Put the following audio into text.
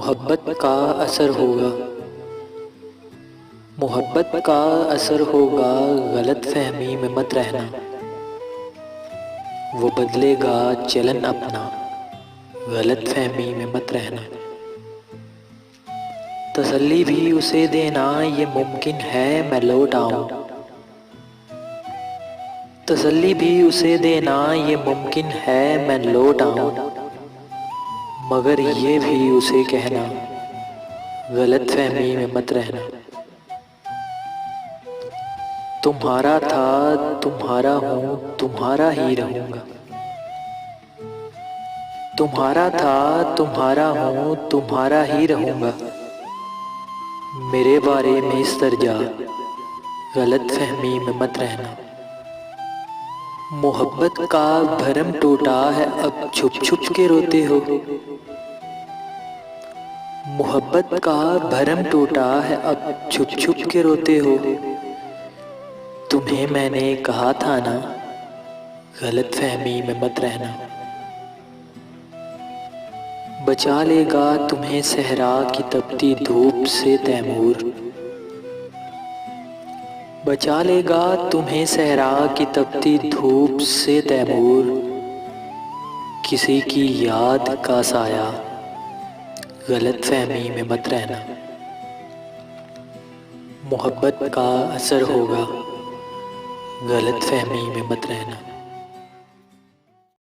मोहब्बत का असर होगा। मोहब्बत का असर होगा, गलत फहमी में मत रहना। वो बदलेगा चलन अपना, गलत फहमी में मत रहना। तसल्ली भी उसे देना, ये मुमकिन है मैं लौट आऊं। तसल्ली भी उसे देना, ये मुमकिन है मैं लौट आऊं। मगर ये भी उसे कहना, गलत फहमी में मत रहना। तुम्हारा था, तुम्हारा हूँ, तुम्हारा ही रहूँगा। तुम्हारा था, तुम्हारा हूँ, तुम्हारा ही रहूँगा। मेरे बारे में इस तरजा, गलत फहमी में मत रहना। मोहब्बत का भरम टूटा है, अब छुप छुप के रोते हो। मोहब्बत का भरम टूटा है, अब छुप छुप के रोते हो। तुम्हें मैंने कहा था ना, गलत फहमी में मत रहना। बचा लेगा तुम्हें सहरा की तपती धूप से तैमूर। बचा लेगा तुम्हें सहरा की तपती धूप से तैमूर। किसी की याद का साया, गलत फहमी में मत रहना। मोहब्बत का असर होगा, गलत फहमी में मत रहना।